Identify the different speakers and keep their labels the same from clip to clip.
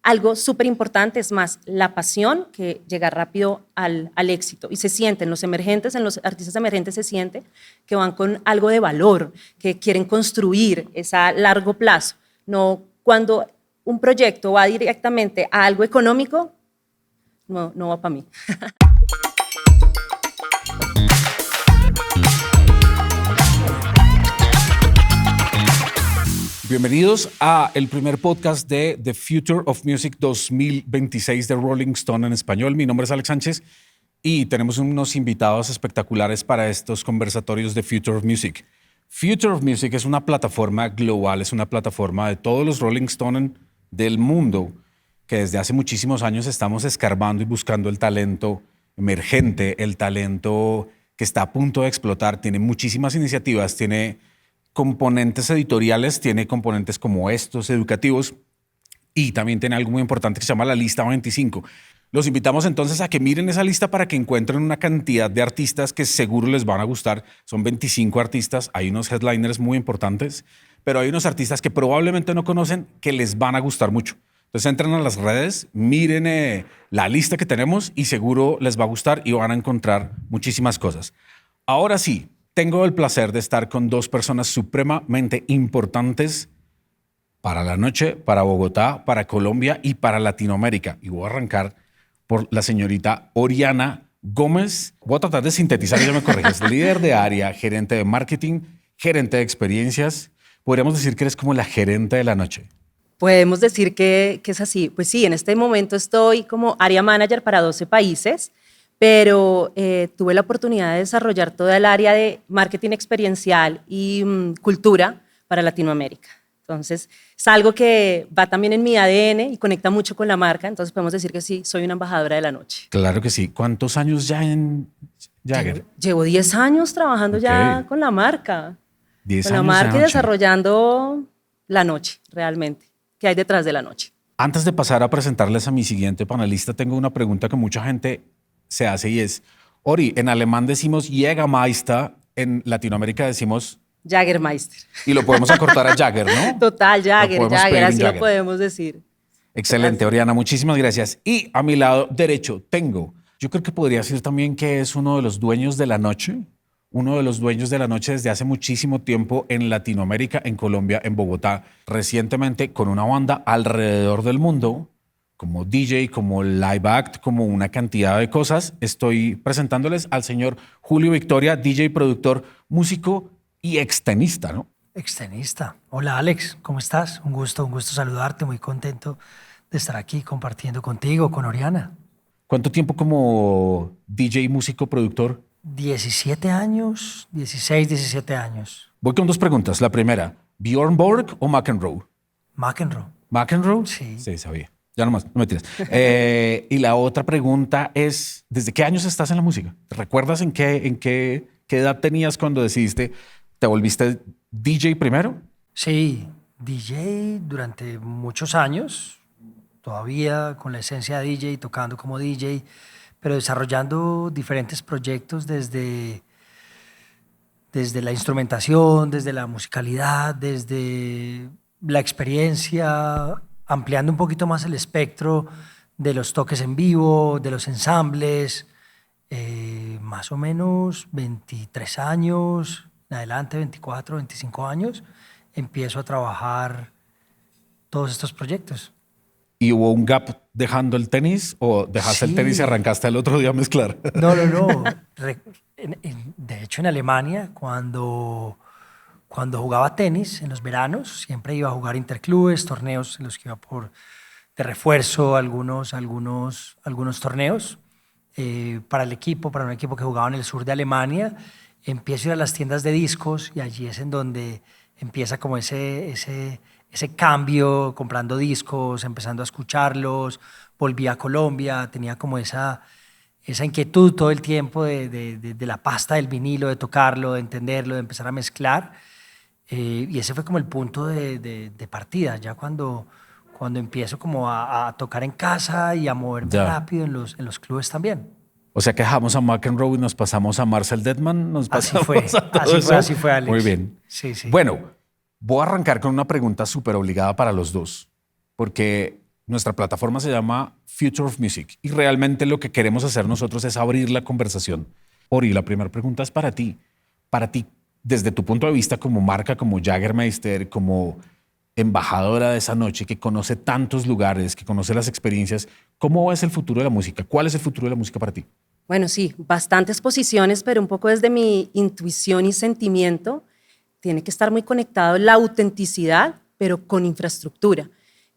Speaker 1: algo súper importante, es más la pasión que llegar rápido al éxito. Y se sienten los emergentes, en los artistas emergentes se siente que van con algo de valor, que quieren construir esa a largo plazo. No cuando un proyecto va directamente a algo económico, no va para mí.
Speaker 2: Bienvenidos a el primer podcast de The Future of Music 2026 de Rolling Stone en español. Mi nombre es Alex Sánchez y tenemos unos invitados espectaculares para estos conversatorios de Future of Music. Future of Music es una plataforma global, es una plataforma de todos los Rolling Stone del mundo que desde hace muchísimos años estamos escarbando y buscando el talento emergente, el talento que está a punto de explotar. Tiene muchísimas iniciativas, tiene componentes editoriales, tiene componentes como estos, educativos, y también tiene algo muy importante que se llama la lista 25. Los invitamos entonces a que miren esa lista para que encuentren una cantidad de artistas que seguro les van a gustar. Son 25 artistas, hay unos headliners muy importantes, pero hay unos artistas que probablemente no conocen que les van a gustar mucho. Entonces entren a las redes, miren la lista que tenemos y seguro les va a gustar y van a encontrar muchísimas cosas. Ahora sí, tengo el placer de estar con dos personas supremamente importantes para la noche, para Bogotá, para Colombia y para Latinoamérica. Y voy a arrancar por la señorita Oriana Gómez. Voy a tratar de sintetizar, ya me corriges. Líder de área, gerente de marketing, gerente de experiencias. Podríamos decir que eres como la gerente de la noche.
Speaker 1: Podemos decir que es así. Pues sí, en este momento estoy como área manager para 12 países, pero tuve la oportunidad de desarrollar toda el área de marketing experiencial y cultura para Latinoamérica. Entonces, es algo que va también en mi ADN y conecta mucho con la marca, entonces podemos decir que sí, soy una embajadora de la noche.
Speaker 2: Claro que sí. ¿Cuántos años ya en Jagger?
Speaker 1: Llevo 10 años trabajando ya con la marca.
Speaker 2: 10
Speaker 1: con la
Speaker 2: años
Speaker 1: marca
Speaker 2: de
Speaker 1: y
Speaker 2: noche.
Speaker 1: desarrollando la noche, realmente. ¿Qué hay detrás de la noche?
Speaker 2: Antes de pasar a presentarles a mi siguiente panelista, tengo una pregunta que mucha gente se hace y es, Ori, en alemán decimos Jägermeister, en Latinoamérica decimos
Speaker 1: Jägermeister.
Speaker 2: y lo podemos acortar a Jagger, ¿no?
Speaker 1: Total, Jagger, así
Speaker 2: Jagger.
Speaker 1: lo podemos decir.
Speaker 2: Excelente, Oriana, muchísimas gracias. Y a mi lado derecho tengo, yo creo que podría decir también que es uno de los dueños de la noche, uno de los dueños de la noche desde hace muchísimo tiempo en Latinoamérica, en Colombia, en Bogotá, recientemente con una banda alrededor del mundo, como DJ, como live act, como una cantidad de cosas. Estoy presentándoles al señor Julio Victoria, DJ, productor, músico y extenista, ¿no?
Speaker 3: Extenista. Hola Alex, ¿cómo estás? Un gusto saludarte, muy contento de estar aquí compartiendo contigo, con Oriana.
Speaker 2: ¿Cuánto tiempo como DJ, músico, productor?
Speaker 3: 17 años, 16, 17 años.
Speaker 2: Voy con dos preguntas. La primera, ¿Björn Borg o McEnroe?
Speaker 3: McEnroe.
Speaker 2: ¿McEnroe?
Speaker 3: Sí.
Speaker 2: Sí, sabía. Ya nomás, no me tiras. Y la otra pregunta es, ¿desde qué años estás en la música? ¿Recuerdas en qué edad tenías cuando decidiste, te volviste DJ primero?
Speaker 3: Sí, DJ durante muchos años, todavía con la esencia de DJ, tocando como DJ, pero desarrollando diferentes proyectos desde la instrumentación, desde la musicalidad, desde la experiencia, ampliando un poquito más el espectro de los toques en vivo, de los ensambles, más o menos 23 años, en adelante 24, 25 años, empiezo a trabajar todos estos proyectos.
Speaker 2: ¿Y hubo un gap dejando el tenis o dejaste el tenis y arrancaste el otro día a mezclar?
Speaker 3: No. De hecho, en Alemania, cuando jugaba tenis en los veranos, siempre iba a jugar interclubes, torneos en los que iba de refuerzo, algunos torneos para un equipo que jugaba en el sur de Alemania. Empiezo a ir a las tiendas de discos y allí es en donde empieza como ese cambio, comprando discos, empezando a escucharlos. Volví a Colombia, tenía como esa inquietud todo el tiempo de la pasta del vinilo, de tocarlo, de entenderlo, de empezar a mezclar. Y ese fue como el punto de partida, ya cuando empiezo como a tocar en casa y a moverme rápido en los clubes también.
Speaker 2: O sea que dejamos a McEnroe y nos pasamos a Marcel Dettmann.
Speaker 3: Así fue, Alex.
Speaker 2: Muy bien.
Speaker 3: Sí.
Speaker 2: Bueno, voy a arrancar con una pregunta súper obligada para los dos, porque nuestra plataforma se llama Future of Music y realmente lo que queremos hacer nosotros es abrir la conversación. Ori, la primera pregunta es para ti. Para ti, desde tu punto de vista como marca, como Jägermeister, como embajadora de esa noche, que conoce tantos lugares, que conoce las experiencias, ¿cómo es el futuro de la música? ¿Cuál es el futuro de la música para ti?
Speaker 1: Bueno, sí, bastantes posiciones, pero un poco desde mi intuición y sentimiento, tiene que estar muy conectado la autenticidad, pero con infraestructura.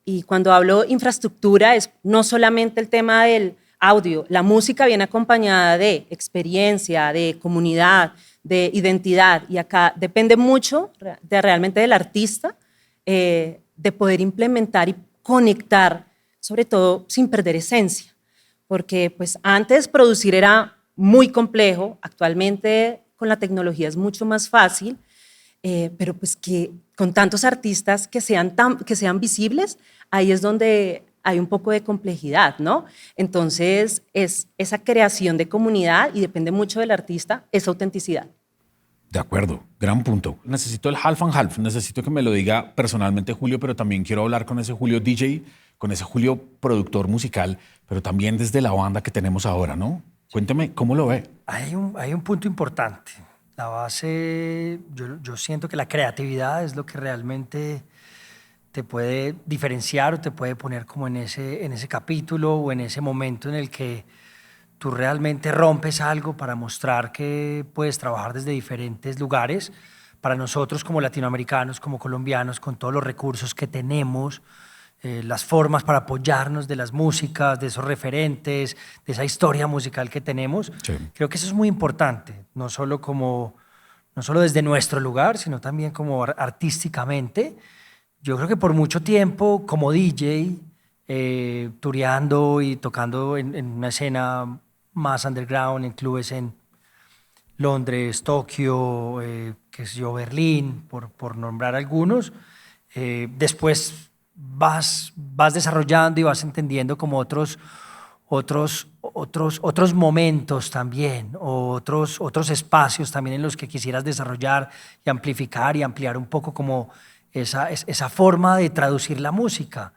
Speaker 1: Y cuando hablo infraestructura es no solamente el tema del audio, la música viene acompañada de experiencia, de comunidad, de identidad, y acá depende mucho realmente del artista de poder implementar y conectar, sobre todo sin perder esencia, porque pues antes producir era muy complejo, actualmente con la tecnología es mucho más fácil, pero pues que con tantos artistas que sean visibles, ahí es donde hay un poco de complejidad, ¿no? Entonces es esa creación de comunidad y depende mucho del artista, esa autenticidad.
Speaker 2: De acuerdo, gran punto. Necesito el half and half, necesito que me lo diga personalmente Julio, pero también quiero hablar con ese Julio DJ, con ese Julio productor musical, pero también desde la banda que tenemos ahora, ¿no? Cuénteme, ¿cómo lo ve?
Speaker 3: Hay un punto importante. La base, yo siento que la creatividad es lo que realmente te puede diferenciar o te puede poner como en ese capítulo o en ese momento en el que tú realmente rompes algo para mostrar que puedes trabajar desde diferentes lugares. Para nosotros como latinoamericanos, como colombianos, con todos los recursos que tenemos, las formas para apoyarnos de las músicas, de esos referentes, de esa historia musical que tenemos,
Speaker 2: Sí.
Speaker 3: creo que eso es muy importante, no solo desde nuestro lugar, sino también como artísticamente. Yo creo que por mucho tiempo como DJ, tureando y tocando en una escena más underground, en clubes en Londres, Tokio, qué sé yo, Berlín, por nombrar algunos, después vas desarrollando y vas entendiendo como otros momentos también, o otros espacios también en los que quisieras desarrollar y amplificar y ampliar un poco como esa forma de traducir la música.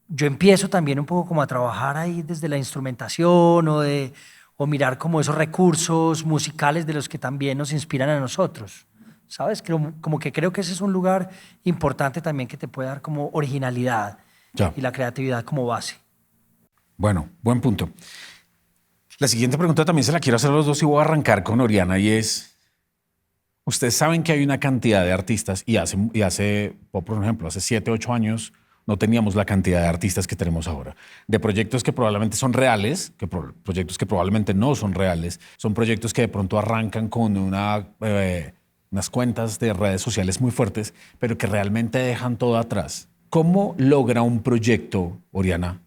Speaker 3: Yo empiezo también un poco como a trabajar ahí desde la instrumentación o mirar como esos recursos musicales de los que también nos inspiran a nosotros, ¿sabes? Como que creo que ese es un lugar importante también que te puede dar como originalidad
Speaker 2: Ya.
Speaker 3: y la creatividad como base.
Speaker 2: Bueno, buen punto. La siguiente pregunta también se la quiero hacer a los dos y voy a arrancar con Oriana y es, ustedes saben que hay una cantidad de artistas y por ejemplo, hace 7, 8 años no teníamos la cantidad de artistas que tenemos ahora. De proyectos que probablemente son reales, proyectos que probablemente no son reales, son proyectos que de pronto arrancan con unas cuentas de redes sociales muy fuertes, pero que realmente dejan todo atrás. ¿Cómo logra un proyecto, Oriana,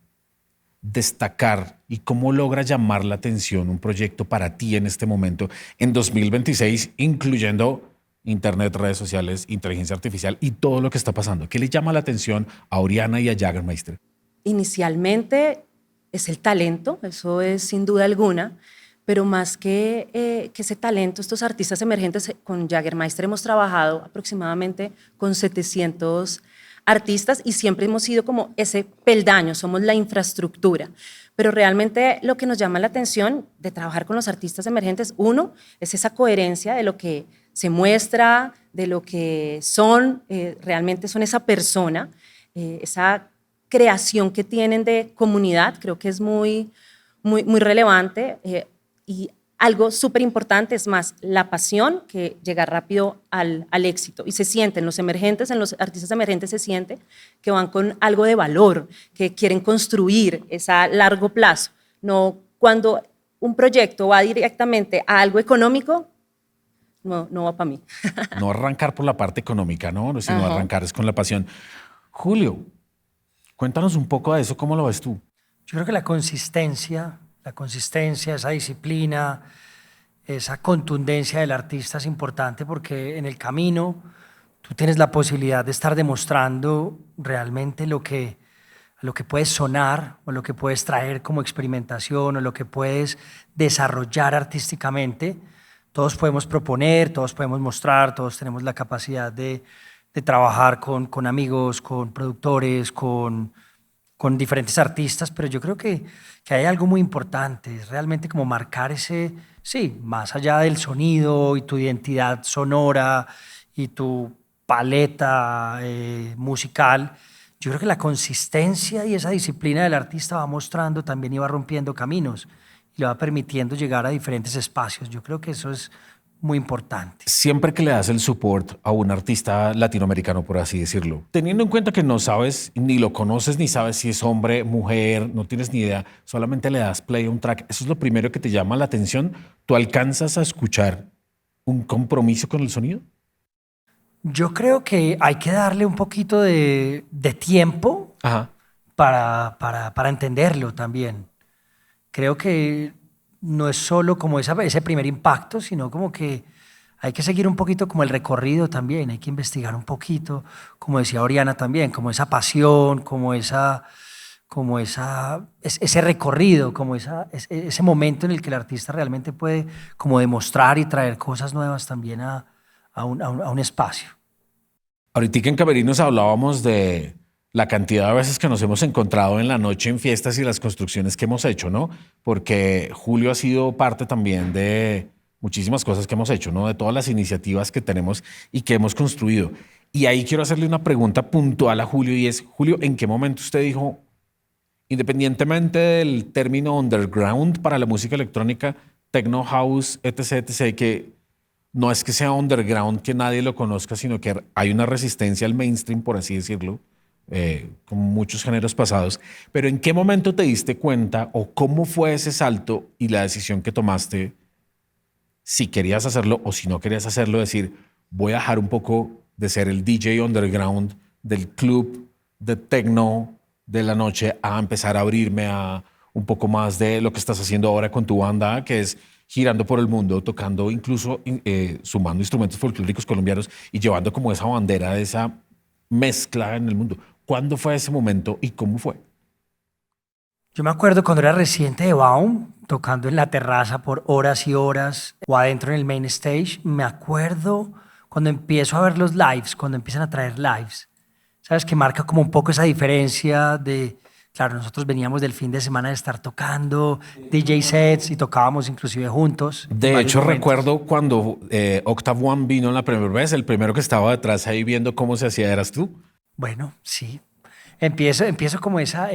Speaker 2: destacar y cómo logra llamar la atención un proyecto para ti en este momento, en 2026, incluyendo Internet, redes sociales, inteligencia artificial y todo lo que está pasando? ¿Qué le llama la atención a Oriana y a Jägermeister?
Speaker 1: Inicialmente es el talento, eso es sin duda alguna, pero más que ese talento, estos artistas emergentes, con Jägermeister hemos trabajado aproximadamente con 700 artistas y siempre hemos sido como ese peldaño, somos la infraestructura. Pero realmente lo que nos llama la atención de trabajar con los artistas emergentes, uno, es esa coherencia de lo que se muestra, de lo que son, realmente son esa persona, esa creación que tienen de comunidad, creo que es muy relevante. Y algo súper importante es más la pasión que llega rápido al éxito y se sienten los emergentes, en los artistas emergentes se siente que van con algo de valor, que quieren construir esa a largo plazo. No cuando un proyecto va directamente a algo económico, no va para mí.
Speaker 2: No arrancar por la parte económica, ¿no? Sino
Speaker 1: Ajá.
Speaker 2: arrancar es con la pasión. Julio, cuéntanos un poco de eso, ¿cómo lo ves tú?
Speaker 3: Yo creo que la consistencia, esa disciplina, esa contundencia del artista es importante porque en el camino tú tienes la posibilidad de estar demostrando realmente lo que puedes sonar o lo que puedes traer como experimentación o lo que puedes desarrollar artísticamente. Todos podemos proponer, todos podemos mostrar, todos tenemos la capacidad de trabajar con amigos, con productores, con con diferentes artistas, pero yo creo que hay algo muy importante, es realmente como marcar ese, sí, más allá del sonido y tu identidad sonora y tu paleta musical, yo creo que la consistencia y esa disciplina del artista va mostrando también y va rompiendo caminos y le va permitiendo llegar a diferentes espacios. Yo creo que eso es muy importante.
Speaker 2: Siempre que le das el support a un artista latinoamericano, por así decirlo, teniendo en cuenta que no sabes, ni lo conoces, ni sabes si es hombre, mujer, no tienes ni idea, solamente le das play a un track, eso es lo primero que te llama la atención. ¿Tú alcanzas a escuchar un compromiso con el sonido?
Speaker 3: Yo creo que hay que darle un poquito de tiempo
Speaker 2: Ajá.
Speaker 3: para entenderlo también. Creo que no es solo como ese primer impacto, sino como que hay que seguir un poquito como el recorrido también, hay que investigar un poquito, como decía Oriana también, como esa pasión, ese recorrido, como ese momento en el que el artista realmente puede como demostrar y traer cosas nuevas también a un espacio.
Speaker 2: Ahorita en Camerinos hablábamos de la cantidad de veces que nos hemos encontrado en la noche en fiestas y las construcciones que hemos hecho, ¿no? Porque Julio ha sido parte también de muchísimas cosas que hemos hecho, ¿no? De todas las iniciativas que tenemos y que hemos construido. Y ahí quiero hacerle una pregunta puntual a Julio y es, Julio, ¿en qué momento usted dijo, independientemente del término underground para la música electrónica, techno house, etc., etc., que no es que sea underground, que nadie lo conozca, sino que hay una resistencia al mainstream, por así decirlo, como muchos géneros pasados, pero ¿en qué momento te diste cuenta o cómo fue ese salto y la decisión que tomaste, si querías hacerlo o si no querías hacerlo, decir, voy a dejar un poco de ser el DJ underground del club de techno de la noche a empezar a abrirme a un poco más de lo que estás haciendo ahora con tu banda, que es girando por el mundo, tocando, incluso sumando instrumentos folclóricos colombianos y llevando como esa bandera de esa mezcla en el mundo? ¿Cuándo fue ese momento y cómo fue?
Speaker 3: Yo me acuerdo cuando era residente de Baum, tocando en la terraza por horas y horas o adentro en el main stage. Me acuerdo cuando empiezo a ver los lives, cuando empiezan a traer lives. ¿Sabes? Que marca como un poco esa diferencia de, claro, nosotros veníamos del fin de semana de estar tocando DJ sets y tocábamos inclusive juntos.
Speaker 2: De hecho, recuerdo cuando Octave One vino la primera vez, el primero que estaba detrás ahí viendo cómo se hacía eras tú.
Speaker 3: Bueno, sí. Empiezo como esa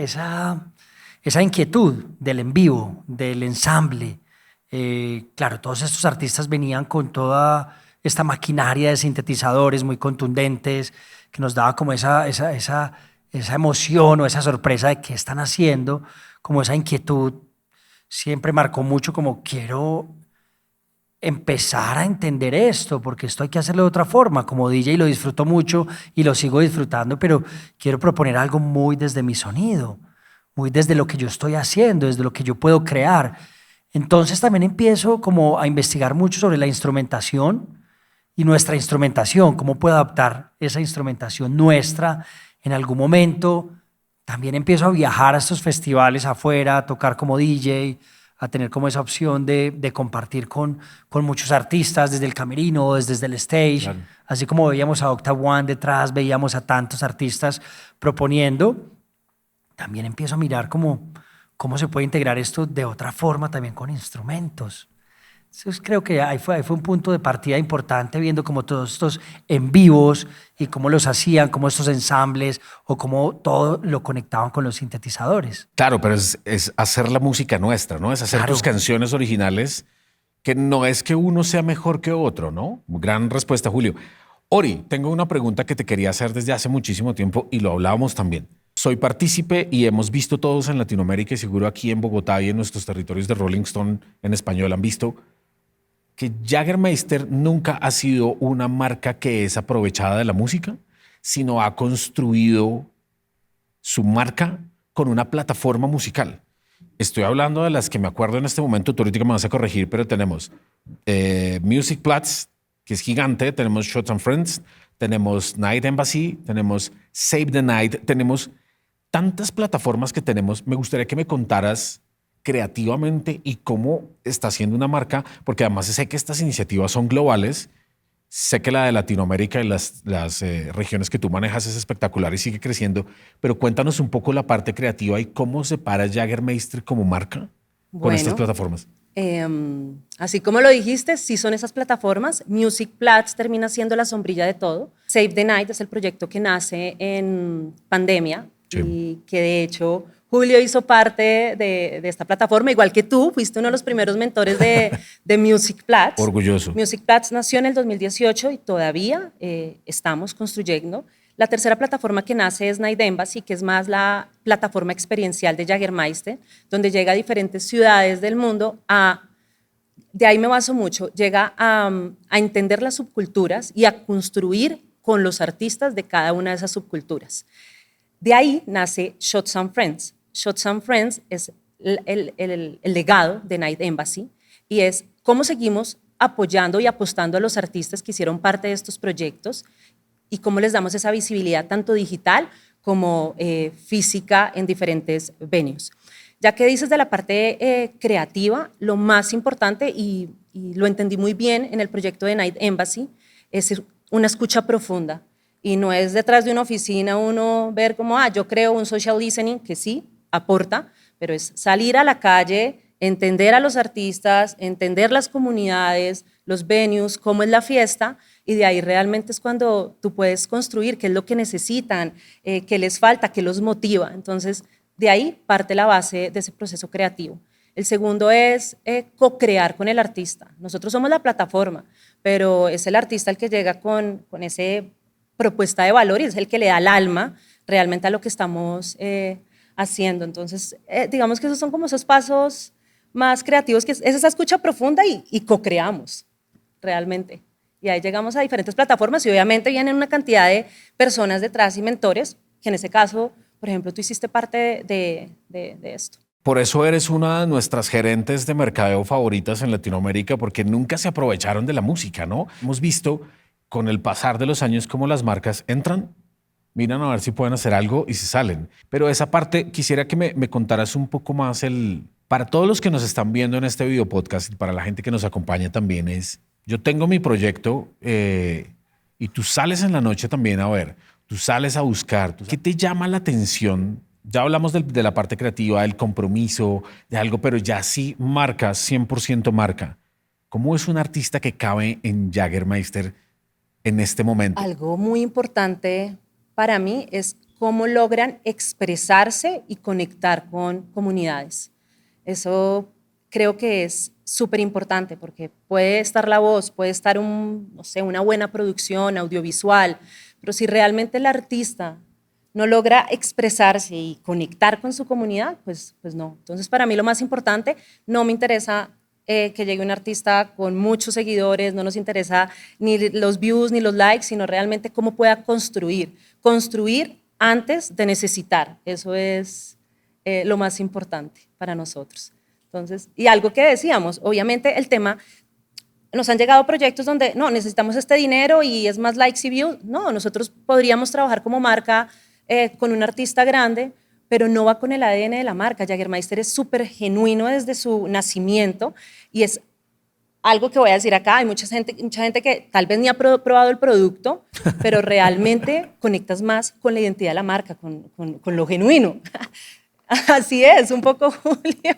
Speaker 3: inquietud del en vivo, del ensamble. Claro, todos estos artistas venían con toda esta maquinaria de sintetizadores muy contundentes que nos daba como esa emoción o esa sorpresa de qué están haciendo, como esa inquietud. Siempre marcó mucho como quiero empezar a entender esto, porque esto hay que hacerlo de otra forma. Como DJ lo disfruto mucho y lo sigo disfrutando, pero quiero proponer algo muy desde mi sonido, muy desde lo que yo estoy haciendo, desde lo que yo puedo crear. Entonces también empiezo como a investigar mucho sobre la instrumentación y nuestra instrumentación, cómo puedo adaptar esa instrumentación nuestra en algún momento. También empiezo a viajar a estos festivales afuera, a tocar como DJ, a tener como esa opción de compartir con muchos artistas desde el camerino, desde el stage. Claro. Así como veíamos a Octave One detrás, veíamos a tantos artistas proponiendo. También empiezo a mirar cómo se puede integrar esto de otra forma también con instrumentos. Entonces creo que ahí fue un punto de partida importante, viendo como todos estos en vivos y cómo los hacían, cómo estos ensambles o cómo todo lo conectaban con los sintetizadores.
Speaker 2: Claro, pero es hacer la música nuestra, ¿no? Es hacer tus canciones originales, que no es que uno sea mejor que otro, ¿no? Gran respuesta, Julio. Ori, tengo una pregunta que te quería hacer desde hace muchísimo tiempo y lo hablábamos también. Soy partícipe y hemos visto todos en Latinoamérica y seguro aquí en Bogotá y en nuestros territorios de Rolling Stone en español han visto que Jägermeister nunca ha sido una marca que es aprovechada de la música, sino ha construido su marca con una plataforma musical. Estoy hablando de las que me acuerdo en este momento, tú ahorita me vas a corregir, pero tenemos Music Platz, que es gigante, tenemos Shots and Friends, tenemos Night Embassy, tenemos Save the Night, tenemos tantas plataformas que tenemos. Me gustaría que me contaras creativamente y cómo está haciendo una marca, porque además sé que estas iniciativas son globales, Sé que la de Latinoamérica y las regiones que tú manejas es espectacular y sigue creciendo, pero cuéntanos un poco la parte creativa y cómo se para Jägermeister como marca con estas
Speaker 1: Bueno,
Speaker 2: plataformas.
Speaker 1: así como lo dijiste, sí son esas plataformas. Musicplatz termina siendo la sombrilla de todo. Save the Night es el proyecto que nace en pandemia
Speaker 2: Sí.
Speaker 1: y que de hecho Julio hizo parte de esta plataforma, igual que tú, fuiste uno de los primeros mentores de Musicplatz.
Speaker 2: Orgulloso.
Speaker 1: Musicplatz nació en el 2018 y todavía estamos construyendo. La tercera plataforma que nace es Night Embassy, que es más la plataforma experiencial de Jägermeister, donde llega a diferentes ciudades del mundo de ahí me baso mucho, llega a entender las subculturas y a construir con los artistas de cada una de esas subculturas. De ahí nace Shots and Friends. Shots and Friends es el legado de Night Embassy y es cómo seguimos apoyando y apostando a los artistas que hicieron parte de estos proyectos y cómo les damos esa visibilidad tanto digital como física en diferentes venues. Ya que dices de la parte creativa, lo más importante, y lo entendí muy bien en el proyecto de Night Embassy, es una escucha profunda. Y no es detrás de una oficina uno ver como, yo creo un social listening, que sí, aporta, pero es salir a la calle, entender a los artistas, entender las comunidades, los venues, cómo es la fiesta, y de ahí realmente es cuando tú puedes construir qué es lo que necesitan, qué les falta, qué los motiva. Entonces, de ahí parte la base de ese proceso creativo. El segundo es co-crear con el artista. Nosotros somos la plataforma, pero es el artista el que llega con esa propuesta de valor y es el que le da el alma realmente a lo que estamos haciendo. Entonces, digamos que esos son como esos pasos más creativos, que es esa escucha profunda y co-creamos realmente. Y ahí llegamos a diferentes plataformas y obviamente vienen una cantidad de personas detrás y mentores, que en ese caso, por ejemplo, tú hiciste parte de esto.
Speaker 2: Por eso eres una de nuestras gerentes de mercadeo favoritas en Latinoamérica, porque nunca se aprovecharon de la música, ¿no? Hemos visto con el pasar de los años cómo las marcas entran, miran a ver si pueden hacer algo y se salen. Pero esa parte quisiera que me contaras un poco más para todos los que nos están viendo en este video podcast y para la gente que nos acompaña también yo tengo mi proyecto y tú sales en la noche también a ver, tú sales a buscar. ¿Qué te llama la atención? Ya hablamos de la parte creativa, del compromiso, de algo, pero ya sí marca, 100% marca. ¿Cómo es un artista que cabe en Jägermeister en este momento?
Speaker 1: Algo muy importante para mí es cómo logran expresarse y conectar con comunidades. Eso creo que es súper importante porque puede estar la voz, puede estar una buena producción audiovisual, pero si realmente el artista no logra expresarse y conectar con su comunidad, pues no. Entonces, para mí lo más importante, no me interesa que llegue un artista con muchos seguidores, no nos interesa ni los views ni los likes, sino realmente cómo pueda construir antes de necesitar. Eso es lo más importante para nosotros. Entonces, y algo que decíamos, obviamente el tema, nos han llegado proyectos donde no, necesitamos este dinero y es más likes y views. No, nosotros podríamos trabajar como marca con un artista grande, pero no va con el ADN de la marca. Jägermeister es súper genuino desde su nacimiento y es algo que voy a decir acá. Hay mucha gente que tal vez ni ha probado el producto, pero realmente conectas más con la identidad de la marca, con lo genuino. Así es, un poco Julio.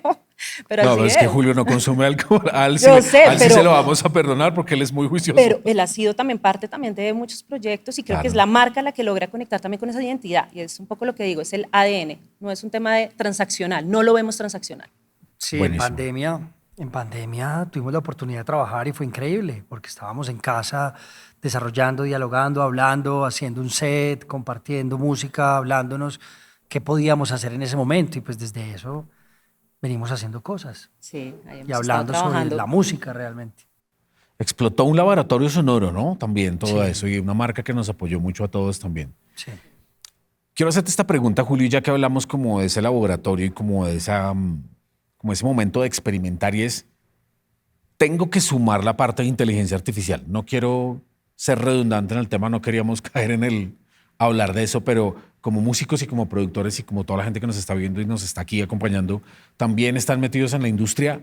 Speaker 1: Pero
Speaker 2: no,
Speaker 1: así
Speaker 2: pero es que Julio no consume alcohol.
Speaker 1: Yo sé,
Speaker 2: sí se lo vamos a perdonar porque él es muy juicioso.
Speaker 1: Pero él ha sido también parte de muchos proyectos y creo que es la marca la que logra conectar también con esa identidad. Y es un poco lo que digo, es el ADN, no es un tema de transaccional, no lo vemos transaccional.
Speaker 3: Sí,
Speaker 2: Buenísimo.
Speaker 3: en pandemia tuvimos la oportunidad de trabajar y fue increíble porque estábamos en casa desarrollando, dialogando, hablando, haciendo un set, compartiendo música, hablándonos qué podíamos hacer en ese momento y pues desde eso venimos haciendo cosas.
Speaker 1: Sí, ahí hemos
Speaker 3: y hablando
Speaker 1: estado
Speaker 3: sobre
Speaker 1: trabajando.
Speaker 3: la música realmente.
Speaker 2: Explotó un laboratorio sonoro, ¿no? También todo
Speaker 3: Sí.
Speaker 2: eso y una marca que nos apoyó mucho a todos también.
Speaker 3: Sí.
Speaker 2: Quiero hacerte esta pregunta, Julio, ya que hablamos como de ese laboratorio y como de como ese momento de experimentar y tengo que sumar la parte de inteligencia artificial. No quiero ser redundante en el tema, no queríamos caer en hablar de eso, pero como músicos y como productores y como toda la gente que nos está viendo y nos está aquí acompañando, también están metidos en la industria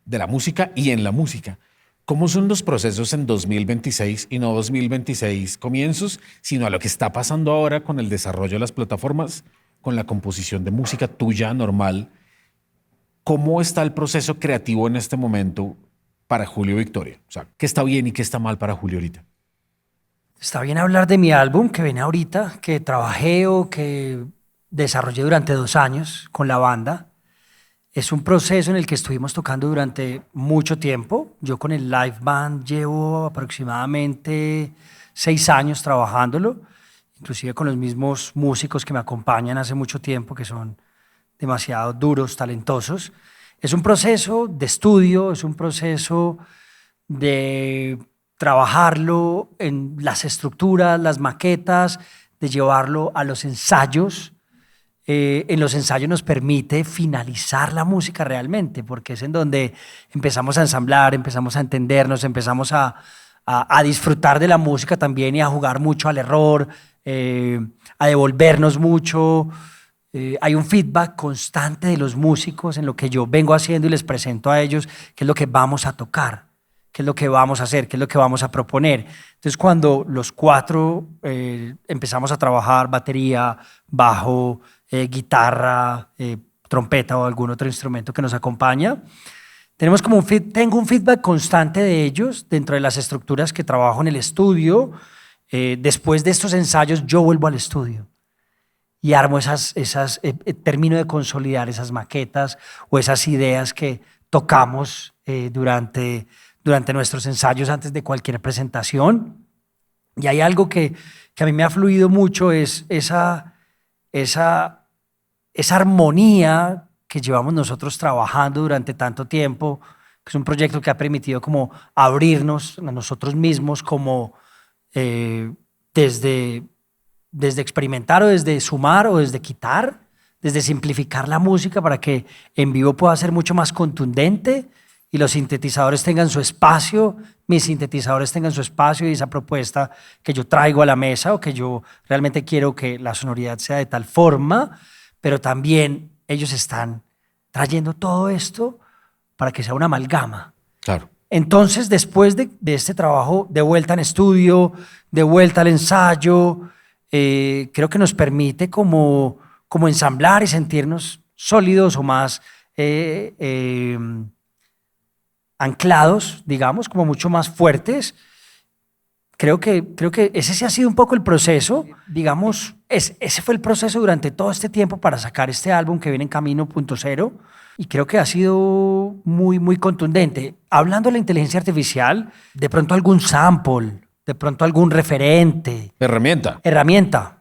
Speaker 2: de la música y en la música. ¿Cómo son los procesos en 2026 y no 2026 comienzos, sino a lo que está pasando ahora con el desarrollo de las plataformas, con la composición de música tuya normal? ¿Cómo está el proceso creativo en este momento para Julio Victoria? O sea, ¿qué está bien y qué está mal para Julio ahorita?
Speaker 3: Está bien hablar de mi álbum que viene ahorita, que trabajé o que desarrollé durante 2 años con la banda. Es un proceso en el que estuvimos tocando durante mucho tiempo. Yo con el live band llevo aproximadamente 6 años trabajándolo, inclusive con los mismos músicos que me acompañan hace mucho tiempo, que son demasiado duros, talentosos. Es un proceso de estudio, es un proceso de trabajarlo en las estructuras, las maquetas, de llevarlo a los ensayos. En los ensayos nos permite finalizar la música realmente, porque es en donde empezamos a ensamblar, empezamos a entendernos, empezamos a disfrutar de la música también y a jugar mucho al error, a devolvernos mucho. Hay un feedback constante de los músicos en lo que yo vengo haciendo y les presento a ellos qué es lo que vamos a tocar, qué es lo que vamos a hacer, qué es lo que vamos a proponer. Entonces, cuando los 4 empezamos a trabajar batería, bajo, guitarra, trompeta o algún otro instrumento que nos acompaña, tenemos como tengo un feedback constante de ellos dentro de las estructuras que trabajo en el estudio. Después de estos ensayos, yo vuelvo al estudio y armo termino de consolidar esas maquetas o esas ideas que tocamos durante nuestros ensayos antes de cualquier presentación. Y hay algo que a mí me ha fluido mucho, es esa armonía que llevamos nosotros trabajando durante tanto tiempo, que es un proyecto que ha permitido como abrirnos a nosotros mismos, como desde experimentar o desde sumar o desde quitar, desde simplificar la música para que en vivo pueda ser mucho más contundente y los sintetizadores tengan su espacio, mis sintetizadores tengan su espacio y esa propuesta que yo traigo a la mesa o que yo realmente quiero que la sonoridad sea de tal forma, pero también ellos están trayendo todo esto para que sea una amalgama.
Speaker 2: Claro.
Speaker 3: Entonces, después de este trabajo de vuelta en estudio, de vuelta al ensayo, creo que nos permite como ensamblar y sentirnos sólidos o más anclados, digamos, como mucho más fuertes. Creo que ese sí ha sido un poco el proceso, digamos, ese fue el proceso durante todo este tiempo para sacar este álbum que viene en camino, Punto Cero, y creo que ha sido muy, muy contundente. Hablando de la inteligencia artificial, de pronto algún sample, de pronto algún referente. Herramienta,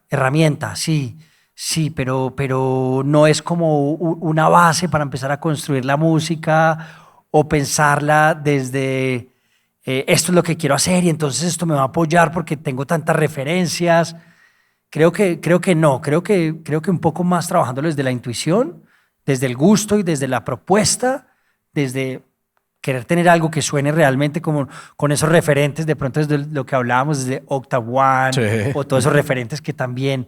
Speaker 3: sí, pero no es como una base para empezar a construir la música o pensarla desde esto es lo que quiero hacer y entonces esto me va a apoyar porque tengo tantas referencias. Creo que no, creo que un poco más trabajándolo desde la intuición, desde el gusto y desde la propuesta, desde querer tener algo que suene realmente como con esos referentes, de pronto desde lo que hablábamos, desde Octave One, sí, o todos esos referentes que también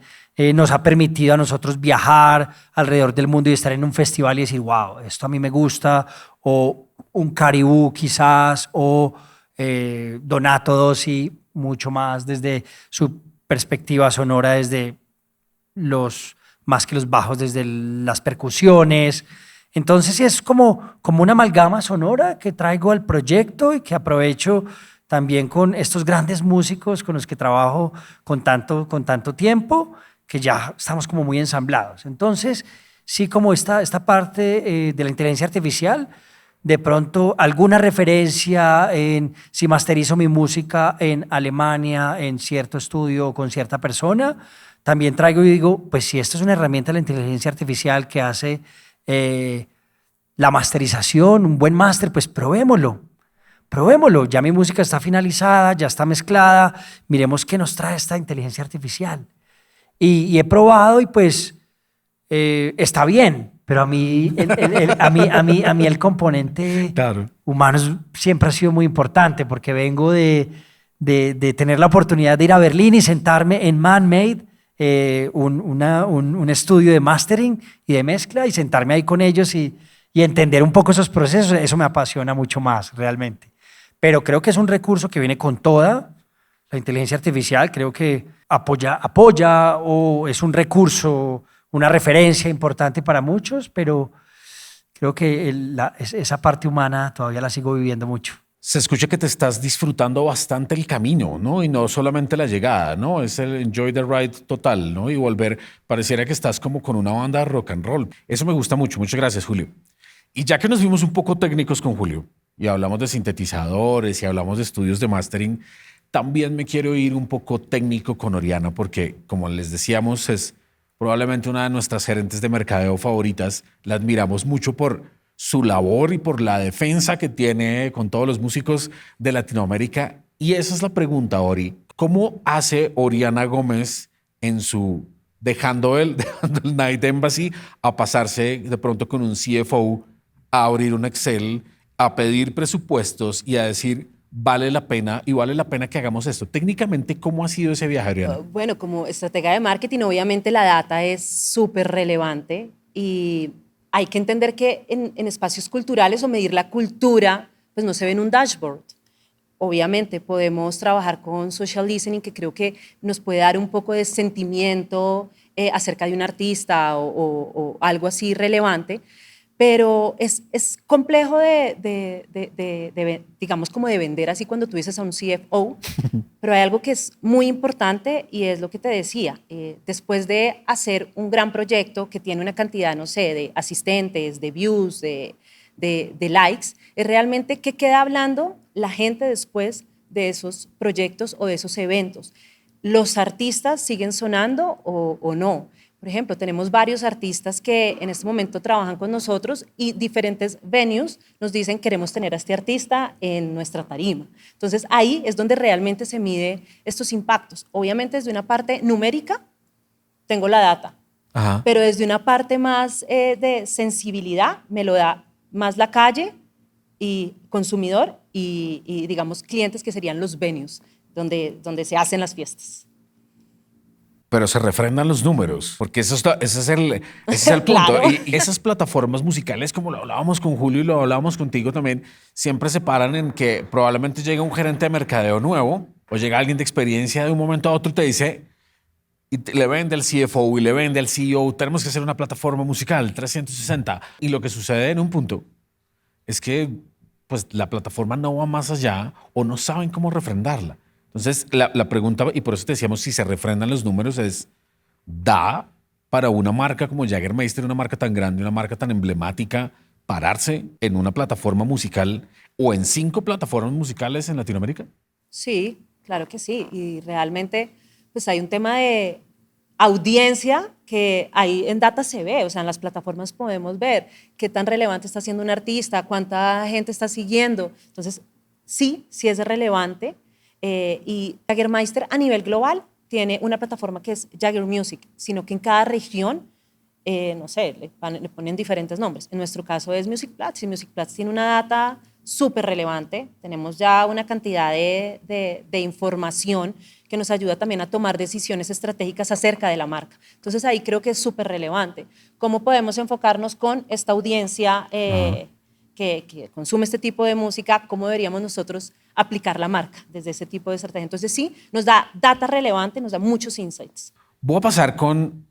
Speaker 3: nos ha permitido a nosotros viajar alrededor del mundo y estar en un festival y decir, wow, esto a mí me gusta, o un Caribú quizás, o Donato Dossi, mucho más desde su perspectiva sonora, desde más que los bajos, desde las percusiones. Entonces es como una amalgama sonora que traigo al proyecto y que aprovecho también con estos grandes músicos con los que trabajo con tanto tiempo, que ya estamos como muy ensamblados. Entonces, sí, como esta parte de la inteligencia artificial, de pronto alguna referencia en si masterizo mi música en Alemania, en cierto estudio o con cierta persona, también traigo y digo, pues si esto es una herramienta de la inteligencia artificial que hace la masterización, un buen máster, pues probémoslo, ya mi música está finalizada, ya está mezclada, miremos qué nos trae esta inteligencia artificial. Y he probado y pues está bien, pero a mí el componente claro, humano siempre ha sido muy importante porque vengo de tener la oportunidad de ir a Berlín y sentarme en Man-Made, un estudio de mastering y de mezcla, y sentarme ahí con ellos y entender un poco esos procesos. Eso me apasiona mucho más realmente. pero creo que es un recurso que viene con toda la inteligencia artificial. Creo que apoya o es un recurso, una referencia importante para muchos, pero creo que esa parte humana todavía la sigo viviendo mucho.
Speaker 2: Se escucha que te estás disfrutando bastante el camino, ¿no? Y no solamente la llegada, ¿no? Es el enjoy the ride total, ¿no? Y volver, pareciera que estás como con una banda de rock and roll. Eso me gusta mucho. Muchas gracias, Julio. Y ya que nos vimos un poco técnicos con Julio y hablamos de sintetizadores y hablamos de estudios de mastering, también me quiero ir un poco técnico con Oriana porque, como les decíamos, es probablemente una de nuestras gerentes de mercadeo favoritas. La admiramos mucho por su labor y por la defensa que tiene con todos los músicos de Latinoamérica. Y esa es la pregunta, Ori. ¿Cómo hace Oriana Gómez en su dejando el Night Embassy a pasarse de pronto con un CFO a abrir un Excel, a pedir presupuestos y a decir vale la pena y vale la pena que hagamos esto? Técnicamente, ¿cómo ha sido ese viaje, Oriana?
Speaker 1: Bueno, como estratega de marketing, obviamente la data es súper relevante y hay que entender que en espacios culturales o medir la cultura, pues no se ve en un dashboard. Obviamente podemos trabajar con social listening, que creo que nos puede dar un poco de sentimiento acerca de un artista o algo así relevante, pero es complejo digamos, como de vender así cuando tú dices a un CFO, pero hay algo que es muy importante y es lo que te decía. Después de hacer un gran proyecto que tiene una cantidad, no sé, de asistentes, de views, de likes, es realmente qué queda hablando la gente después de esos proyectos o de esos eventos. ¿Los artistas siguen sonando o no? Por ejemplo, tenemos varios artistas que en este momento trabajan con nosotros y diferentes venues nos dicen queremos tener a este artista en nuestra tarima. Entonces ahí es donde realmente se mide estos impactos. Obviamente desde una parte numérica tengo la data,
Speaker 2: Ajá.
Speaker 1: pero desde una parte más de sensibilidad me lo da más la calle y consumidor y digamos clientes que serían los venues donde se hacen las fiestas.
Speaker 2: Pero se refrendan los números, porque ese es el punto.
Speaker 1: Claro.
Speaker 2: Y esas plataformas musicales, como lo hablábamos con Julio y lo hablábamos contigo también, siempre se paran en que probablemente llega un gerente de mercadeo nuevo o llega alguien de experiencia de un momento a otro y te dice, le vende al CFO y le vende al CEO, tenemos que hacer una plataforma musical 360. Y lo que sucede en un punto es que pues, la plataforma no va más allá o no saben cómo refrendarla. Entonces, la pregunta, y por eso te decíamos si se refrendan los números, es, ¿da para una marca como Jägermeister, una marca tan grande, una marca tan emblemática, pararse en una plataforma musical o en 5 plataformas musicales en Latinoamérica?
Speaker 1: Sí, claro que sí. Y realmente pues hay un tema de audiencia que ahí en data se ve, o sea, en las plataformas podemos ver qué tan relevante está siendo un artista, cuánta gente está siguiendo. Entonces, sí es relevante. Y Jägermeister a nivel global tiene una plataforma que es Jagger Music, sino que en cada región, no sé, le ponen diferentes nombres. En nuestro caso es MusicPlats y MusicPlats tiene una data súper relevante. Tenemos ya una cantidad de información que nos ayuda también a tomar decisiones estratégicas acerca de la marca. Entonces ahí creo que es súper relevante. ¿Cómo podemos enfocarnos con esta audiencia que consume este tipo de música? ¿Cómo deberíamos nosotros aplicar la marca desde ese tipo de estrategia? Entonces sí, nos da data relevante, nos da muchos insights.
Speaker 2: Voy a pasar con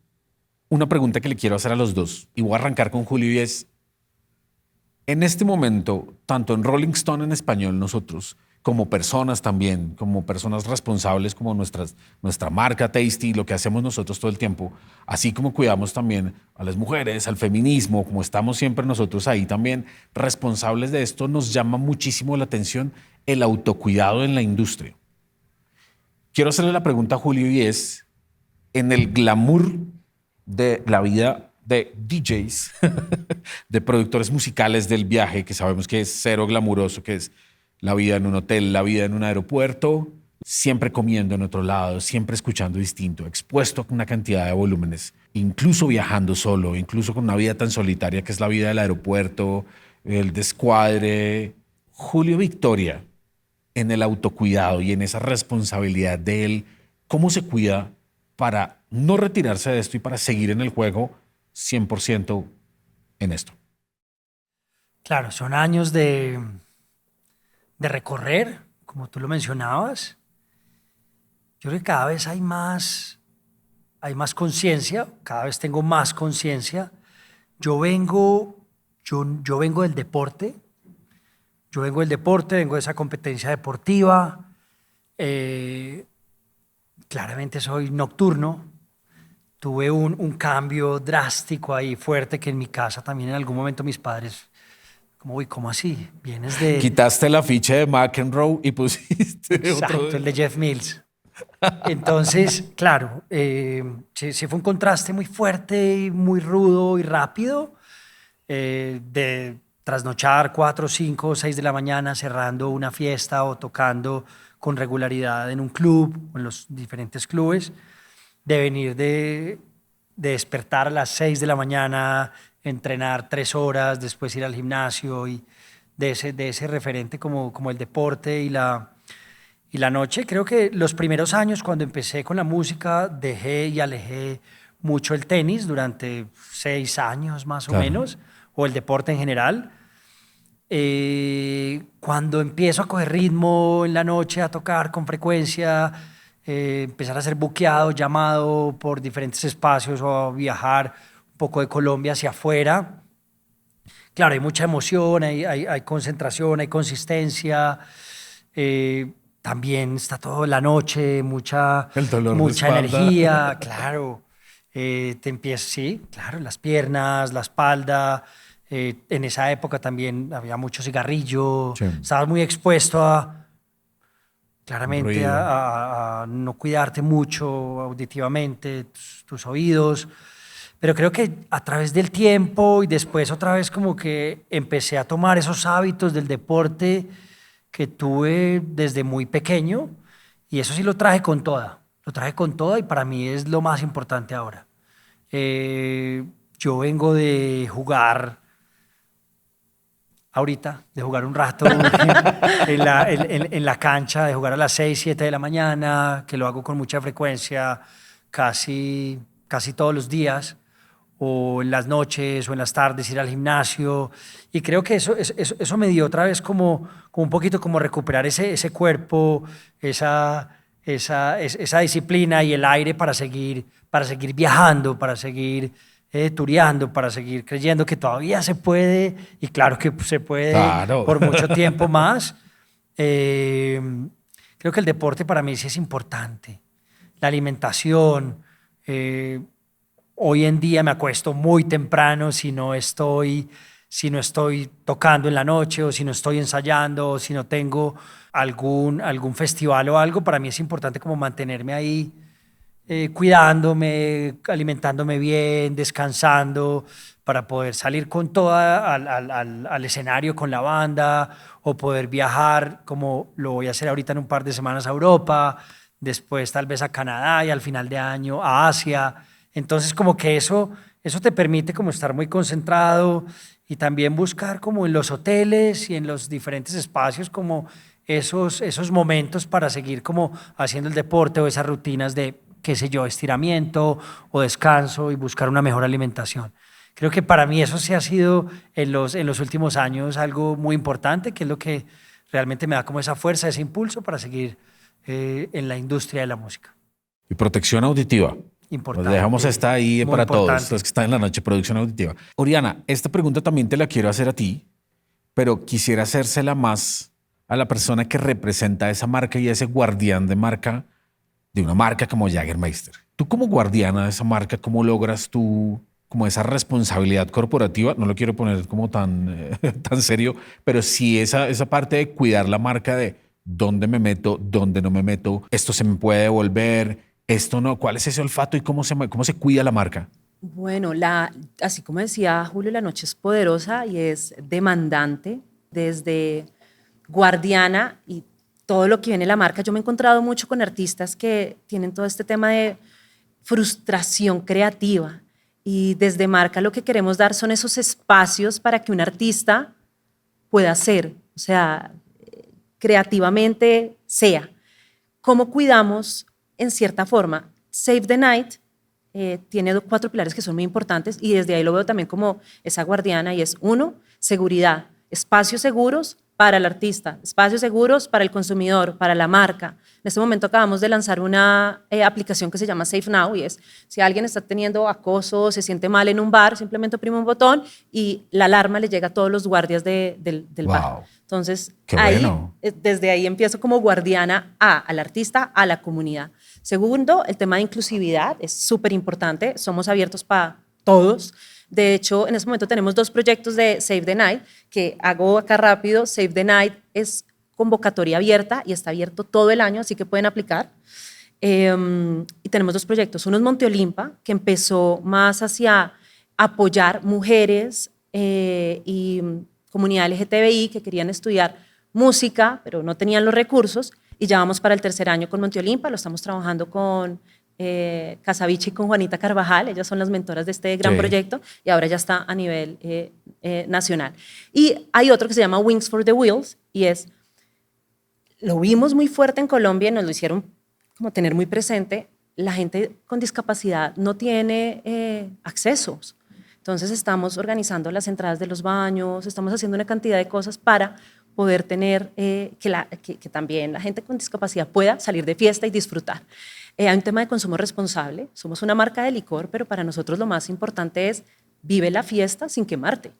Speaker 2: una pregunta que le quiero hacer a los dos y voy a arrancar con Julio y es, en este momento, tanto en Rolling Stone en español, nosotros, como personas también, como personas responsables, como nuestra marca Tasty, lo que hacemos nosotros todo el tiempo, así como cuidamos también a las mujeres, al feminismo, como estamos siempre nosotros ahí también responsables de esto, nos llama muchísimo la atención el autocuidado en la industria. Quiero hacerle la pregunta a Julio y es, en el glamour de la vida de DJs, de productores musicales del viaje, que sabemos que es cero glamuroso, que es la vida en un hotel, la vida en un aeropuerto, siempre comiendo en otro lado, siempre escuchando distinto, expuesto a una cantidad de volúmenes, incluso viajando solo, incluso con una vida tan solitaria que es la vida del aeropuerto, el descuadre. Julio Victoria, en el autocuidado y en esa responsabilidad de él, ¿cómo se cuida para no retirarse de esto y para seguir en el juego 100% en esto?
Speaker 3: Claro, son años de de recorrer, como tú lo mencionabas. Yo creo que cada vez hay más conciencia, cada vez tengo más conciencia. Yo vengo del deporte, vengo de esa competencia deportiva. Claramente soy nocturno. Tuve un cambio drástico ahí, fuerte, que en mi casa también en algún momento mis padres, como, uy, ¿cómo así? Vienes de...
Speaker 2: Quitaste el afiche de McEnroe y pusiste
Speaker 3: Exacto,
Speaker 2: otro.
Speaker 3: el de Jeff Mills. Entonces, claro, sí fue un contraste muy fuerte y muy rudo y rápido, de trasnochar 4, 5, 6 de la mañana cerrando una fiesta o tocando con regularidad en un club o en los diferentes clubes, de venir de despertar a las 6 de la mañana, entrenar 3 horas, después ir al gimnasio, y de ese referente como el deporte y la noche. Creo que los primeros años, cuando empecé con la música, dejé y alejé mucho el tenis durante 6 años más o menos, o el deporte en general. Cuando empiezo a coger ritmo en la noche, a tocar con frecuencia, empezar a ser buqueado, llamado por diferentes espacios o a viajar un poco de Colombia hacia afuera. Claro, hay mucha emoción, hay concentración, hay consistencia. También está todo la noche, mucha energía, claro. Te empieza, sí, claro, las piernas, la espalda. En esa época también había mucho cigarrillo. Sí. Estabas muy expuesto claramente a no cuidarte mucho auditivamente, tus oídos. Pero creo que a través del tiempo y después otra vez como que empecé a tomar esos hábitos del deporte que tuve desde muy pequeño, y eso sí lo traje con toda. Lo traje con toda y para mí es lo más importante ahora. Yo vengo de jugar ahorita, de jugar un rato en la cancha, de jugar a las 6, 7 de la mañana, que lo hago con mucha frecuencia, casi todos los días, o en las noches o en las tardes ir al gimnasio. Y creo que eso me dio otra vez como un poquito como recuperar ese cuerpo, esa disciplina y el aire para seguir viajando, para seguir tureando, para seguir creyendo que todavía se puede, y claro que se puede, claro, por mucho tiempo más. Creo que el deporte para mí sí es importante. La alimentación. Hoy en día me acuesto muy temprano si no estoy tocando en la noche, o si no estoy ensayando, o si no tengo algún festival o algo. Para mí es importante como mantenerme ahí, cuidándome, alimentándome bien, descansando, para poder salir con toda al escenario con la banda, o poder viajar, como lo voy a hacer ahorita en un par de semanas, a Europa, después tal vez a Canadá y al final de año a Asia. Entonces como que eso te permite como estar muy concentrado, y también buscar como en los hoteles y en los diferentes espacios como esos momentos para seguir como haciendo el deporte, o esas rutinas de, qué sé yo, estiramiento o descanso, y buscar una mejor alimentación. Creo que para mí eso sí ha sido en los últimos años algo muy importante, que es lo que realmente me da como esa fuerza, ese impulso para seguir en la industria de la música.
Speaker 2: Y protección auditiva.
Speaker 3: Importante.
Speaker 2: Pues dejamos esta ahí para
Speaker 3: importante.
Speaker 2: todos los que están en la noche, producción auditiva. Oriana, esta pregunta también te la quiero hacer a ti, pero quisiera hacérsela más a la persona que representa esa marca y ese guardián de marca, de una marca como Jägermeister. Tú como guardiana de esa marca, ¿cómo logras tú como esa responsabilidad corporativa? No lo quiero poner como tan serio, pero sí esa parte de cuidar la marca, de dónde me meto, dónde no me meto, esto se me puede devolver, esto no. ¿Cuál es ese olfato y cómo se cuida la marca?
Speaker 1: Bueno, así como decía Julio, la noche es poderosa y es demandante. Desde guardiana y todo lo que viene la marca, yo me he encontrado mucho con artistas que tienen todo este tema de frustración creativa, y desde marca lo que queremos dar son esos espacios para que un artista pueda ser, o sea, creativamente sea. ¿Cómo cuidamos? En cierta forma, Save the Night tiene 4 pilares que son muy importantes, y desde ahí lo veo también como esa guardiana, y es 1, seguridad, espacios seguros para el artista, espacios seguros para el consumidor, para la marca. En este momento acabamos de lanzar una aplicación que se llama Safe Now y es, si alguien está teniendo acoso, se siente mal en un bar, simplemente oprime un botón y la alarma le llega a todos los guardias del bar. Entonces, desde ahí empiezo como guardiana al artista, a la comunidad. Segundo, el tema de inclusividad es súper importante. Somos abiertos para todos. De hecho, en este momento tenemos 2 proyectos de Save the Night, que hago acá rápido. Save the Night es convocatoria abierta y está abierto todo el año, así que pueden aplicar. Y tenemos 2 proyectos. Uno es Monte Olimpa, que empezó más hacia apoyar mujeres y comunidad LGTBI que querían estudiar música, pero no tenían los recursos, y ya vamos para el 3er año con Monte Olimpa. Lo estamos trabajando con Casabichi y con Juanita Carvajal. Ellas son las mentoras de este gran proyecto y ahora ya está a nivel nacional. Y hay otro que se llama Wings for the Wheels y lo vimos muy fuerte en Colombia y nos lo hicieron como tener muy presente. La gente con discapacidad no tiene accesos. Entonces estamos organizando las entradas de los baños, estamos haciendo una cantidad de cosas para poder tener que también la gente con discapacidad pueda salir de fiesta y disfrutar. Hay un tema de consumo responsable. Somos una marca de licor, pero para nosotros lo más importante es vive la fiesta sin quemarte.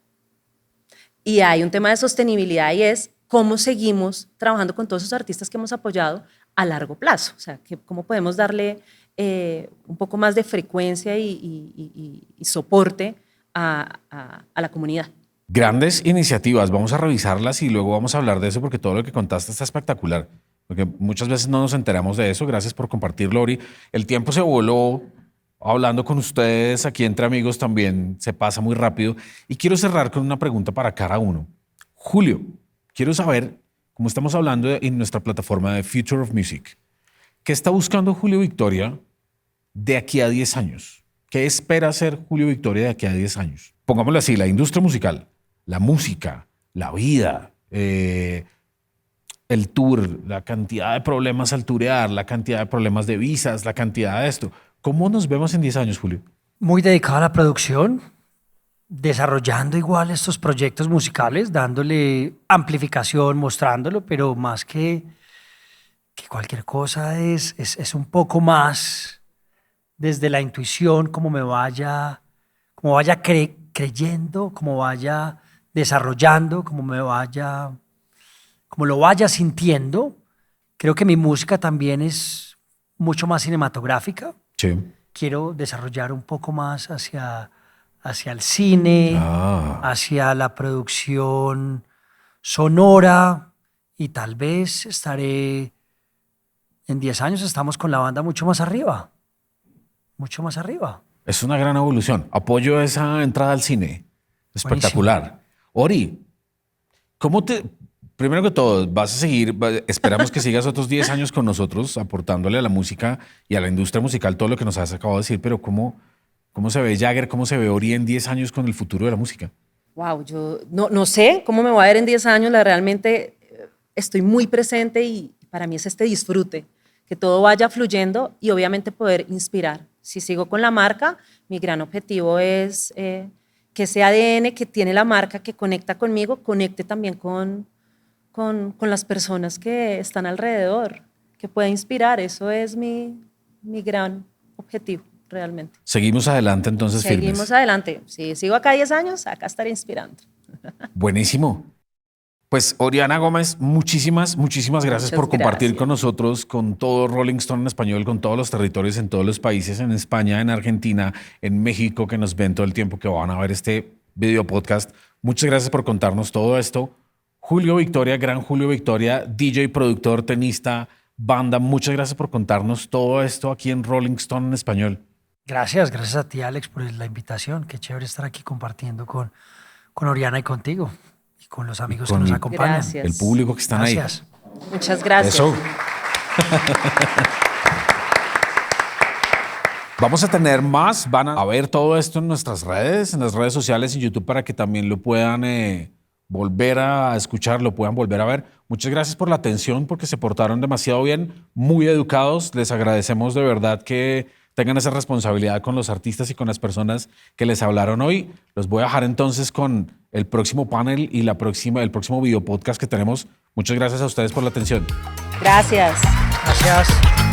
Speaker 1: Y hay un tema de sostenibilidad y es cómo seguimos trabajando con todos esos artistas que hemos apoyado a largo plazo. O sea, cómo podemos darle un poco más de frecuencia y soporte a la comunidad.
Speaker 2: Grandes iniciativas, vamos a revisarlas y luego vamos a hablar de eso porque todo lo que contaste está espectacular. Porque muchas veces no nos enteramos de eso. Gracias por compartirlo, Ori. El tiempo se voló hablando con ustedes aquí entre amigos también. Se pasa muy rápido. Y quiero cerrar con una pregunta para cada uno. Julio, quiero saber, como estamos hablando en nuestra plataforma de Future of Music, ¿qué está buscando Julio Victoria de aquí a 10 años? ¿Qué espera hacer Julio Victoria de aquí a 10 años? Pongámoslo así, la industria musical, la música, la vida, el tour, la cantidad de problemas al turear, la cantidad de problemas de visas, la cantidad de esto. ¿Cómo nos vemos en 10 años, Julio?
Speaker 3: Muy dedicado a la producción, desarrollando igual estos proyectos musicales, dándole amplificación, mostrándolo, pero más que cualquier cosa es un poco más desde la intuición, como vaya creyendo, como vaya desarrollando, como lo vaya sintiendo. Creo que mi música también es mucho más cinematográfica.
Speaker 2: Sí.
Speaker 3: Quiero desarrollar un poco más hacia el cine, hacia la producción sonora, y tal vez en 10 años estamos con la banda mucho más arriba. Mucho más arriba.
Speaker 2: Es una gran evolución. Apoyo esa entrada al cine. Espectacular. Buenísimo. Ori, primero que todo, vas a seguir, esperamos que sigas otros 10 años con nosotros aportándole a la música y a la industria musical todo lo que nos has acabado de decir, pero ¿cómo se ve Jagger, cómo se ve Ori en 10 años con el futuro de la música?
Speaker 1: Wow, yo no sé cómo me voy a ver en 10 años, realmente estoy muy presente y para mí es este disfrute, que todo vaya fluyendo y obviamente poder inspirar. Si sigo con la marca, mi gran objetivo es que ese ADN que tiene la marca, que conecta conmigo, conecte también con las personas que están alrededor, que pueda inspirar. Eso es mi gran objetivo, realmente.
Speaker 2: Seguimos adelante entonces firmes.
Speaker 1: Seguimos adelante. Si sigo acá 10 años, acá estaré inspirando.
Speaker 2: Buenísimo. Pues Oriana Gómez, muchísimas gracias por compartir con nosotros, con todo Rolling Stone en español, con todos los territorios en todos los países, en España, en Argentina, en México, que nos ven todo el tiempo que van a ver este video podcast. Muchas gracias por contarnos todo esto. Julio Victoria, gran Julio Victoria, DJ, productor, tenista, banda, muchas gracias por contarnos todo esto aquí en Rolling Stone en español.
Speaker 3: Gracias a ti, Alex, por la invitación. Qué chévere estar aquí compartiendo con Oriana y contigo. Con los amigos que nos acompañan.
Speaker 1: Gracias.
Speaker 2: El público que están ahí.
Speaker 1: Muchas gracias.
Speaker 2: Eso. Vamos a tener más. Van a ver todo esto en nuestras redes, en las redes sociales, en YouTube, para que también lo puedan volver a escuchar, lo puedan volver a ver. Muchas gracias por la atención, porque se portaron demasiado bien, muy educados. Les agradecemos de verdad que tengan esa responsabilidad con los artistas y con las personas que les hablaron hoy. Los voy a dejar entonces con el próximo panel y el próximo video podcast que tenemos. Muchas gracias a ustedes por la atención.
Speaker 1: Gracias.
Speaker 3: Gracias.